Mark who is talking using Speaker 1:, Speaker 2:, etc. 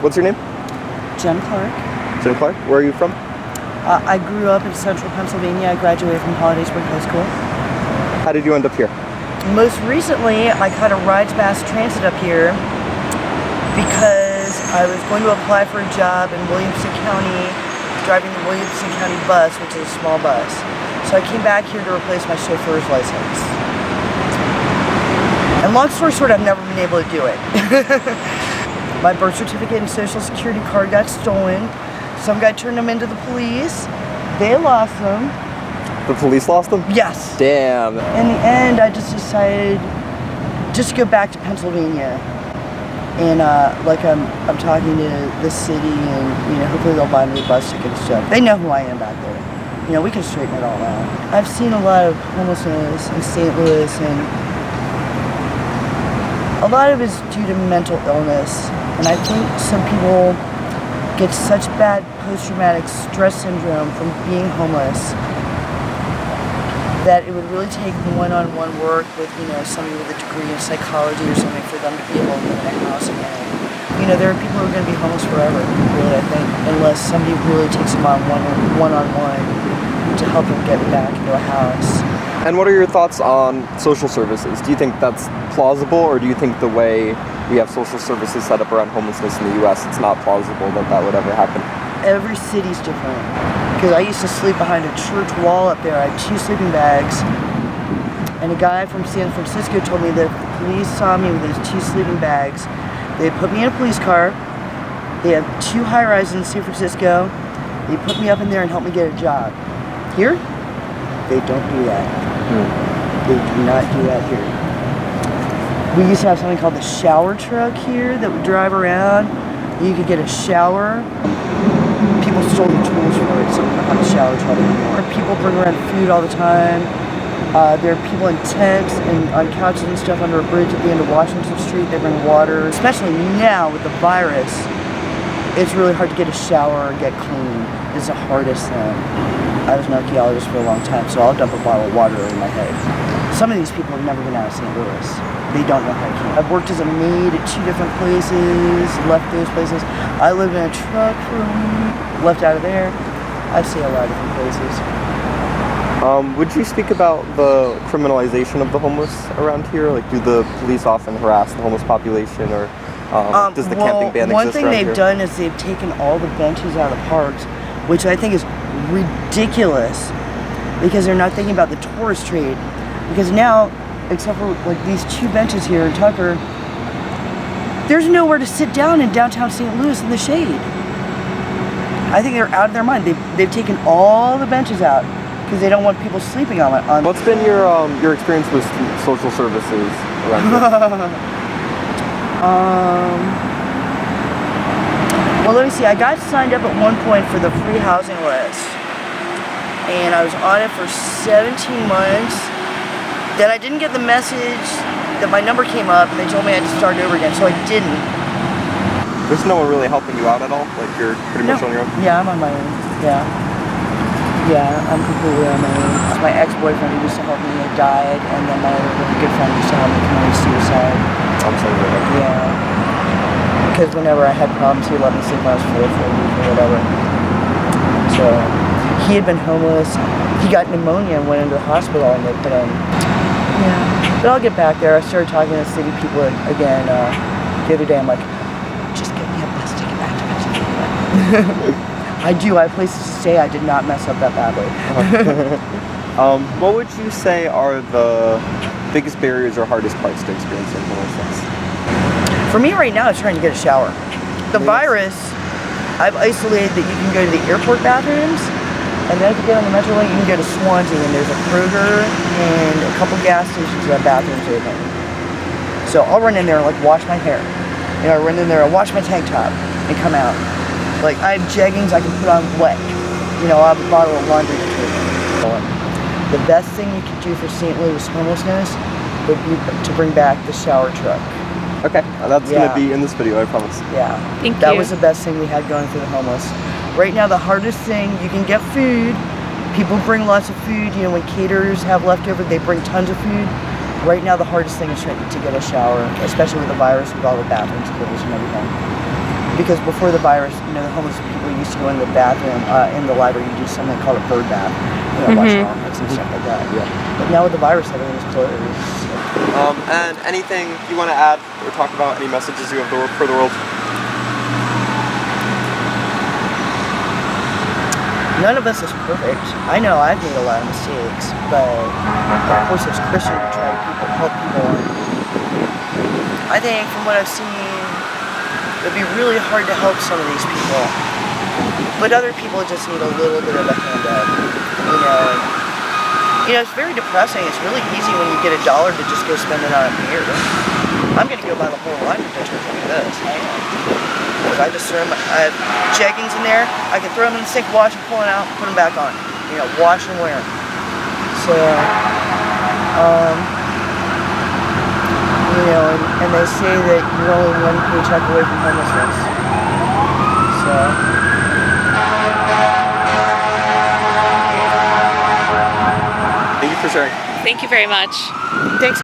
Speaker 1: What's your name?
Speaker 2: Jenn Clark.
Speaker 1: Jenn Clark. Where are you from?
Speaker 2: I grew up in central Pennsylvania. I graduated from Holiday Spring High School.
Speaker 1: How did you end up here?
Speaker 2: Most recently, I caught a rides mass transit up here because I was going to apply for a job in Williamson County, driving the Williamson County bus, which is a small bus. So I came back here to replace my chauffeur's license. And long story short, I've never been able to do it. My birth certificate and social security card got stolen. Some guy turned them into the police. They lost them.
Speaker 1: The police lost them?
Speaker 2: Yes.
Speaker 1: Damn.
Speaker 2: In the end, I just decided just to go back to Pennsylvania. And like I'm talking to the city, and hopefully they'll buy me a bus ticket and stuff. They know who I am back there. We can straighten it all out. I've seen a lot of homelessness in St. Louis, and a lot of it is due to mental illness. And I think some people get such bad post-traumatic stress syndrome from being homeless that it would really take one-on-one work with, somebody with a degree in psychology or something for them to be able to live in a house again. There are people who are going to be homeless forever, really, I think, unless somebody really takes them on one-on-one to help them get back into a house.
Speaker 1: And what are your thoughts on social services? Do you think that's plausible, or do you think the way we have social services set up around homelessness in the U.S., it's not plausible that would ever happen?
Speaker 2: Every city's different. Because I used to sleep behind a church wall up there. I had 2 sleeping bags. And a guy from San Francisco told me that if the police saw me with those 2 sleeping bags, they'd put me in a police car. They have 2 high-rises in San Francisco. They put me up in there and help me get a job. Here, they don't do that. They do not do that here. We used to have something called the shower truck here that would drive around. You could get a shower. People stole the tools for it, so we don't have a shower truck anymore. People bring around food all the time. There are people in tents and on couches and stuff under a bridge at the end of Washington Street. They bring water. Especially now with the virus, it's really hard to get a shower and get clean. It's the hardest thing. I was an archaeologist for a long time, so I'll dump a bottle of water over my head. Some of these people have never been out of St. Louis. They don't know how to keep. I've worked as a maid at 2 different places, left those places. I lived in a truck for a week, left out of there. I've seen a lot of different places.
Speaker 1: Would you speak about the criminalization of the homeless around here? Like, do the police often harass the homeless population, or does the camping ban exist around here?
Speaker 2: One thing they've done is they've taken all the benches out of the parks, which I think is ridiculous, because they're not thinking about the tourist trade. Because now, except for like these 2 benches here in Tucker, there's nowhere to sit down in downtown St. Louis in the shade. I think they're out of their mind. They've taken all the benches out because they don't want people sleeping on.
Speaker 1: What's been your experience with social services around here?
Speaker 2: Well, let me see. I got signed up at one point for the free housing list, and I was on it for 17 months. Then I didn't get the message that my number came up, and they told me I had to start over again, so I didn't.
Speaker 1: There's no one really helping you out at all? Like, you're pretty much on your own?
Speaker 2: Yeah, I'm on my own. Yeah. Yeah, I'm completely on my own. My ex-boyfriend who used to help me died, and then my other really good friend used to help me commit suicide.
Speaker 1: I'm sorry to hear that.
Speaker 2: Yeah. Because whenever I had problems, he let me sleep on his floor for a week or whatever. So, he had been homeless. He got pneumonia and went into the hospital, and they put him. Yeah. But I'll get back there. I started talking to city people again the other day. I'm like, just get me a bus ticket back to Pennsylvania. I do. I have places to stay. I did not mess up that badly.
Speaker 1: What would you say are the biggest barriers or hardest parts to experiencing homelessness?
Speaker 2: For me right now, it's trying to get a shower. The virus, I've isolated that you can go to the airport bathrooms, and then if you get on the Metrolink, you can go to Swansea, and there's a Kroger and a couple gas stations that have bathrooms open. So I'll run in there and like wash my hair. I run in there and wash my tank top and come out. Like, I have jeggings I can put on wet. I'll have a bottle of laundry detergent. The best thing you could do for St. Louis homelessness would be to bring back the shower truck.
Speaker 1: Okay, that's going to be in this video, I promise.
Speaker 2: Yeah,
Speaker 3: Thank you.
Speaker 2: That was the best thing we had going for the homeless. Right now, the hardest thing, you can get food. People bring lots of food. When caterers have leftover, they bring tons of food. Right now, the hardest thing is to get a shower, especially with the virus, with all the bathrooms closed and everything. because before the virus, the homeless people used to go in the bathroom, in the library, and do something called a bird bath, watch comics and stuff like that.
Speaker 1: Yeah.
Speaker 2: But now with the virus, everything's closed.
Speaker 1: And anything you want to add or talk about? Any messages you have for the world?
Speaker 2: None of us is perfect. I know I've made a lot of mistakes, but of course as Christians we try to help people. I think from what I've seen, it'd be really hard to help some of these people. But other people just need a little bit of a hand up, it's very depressing. It's really easy when you get $1 to just go spend it on a beer. I'm gonna go buy the whole line of pictures like this. I am. Because I just throw them, I have jeggings in there, I can throw them in the sink, wash them, pull them out, put them back on. Wash and wear them. So, and they say that you're only one paycheck away from homelessness. So.
Speaker 1: Thank you for sharing.
Speaker 3: Thank you very much.
Speaker 2: Thanks.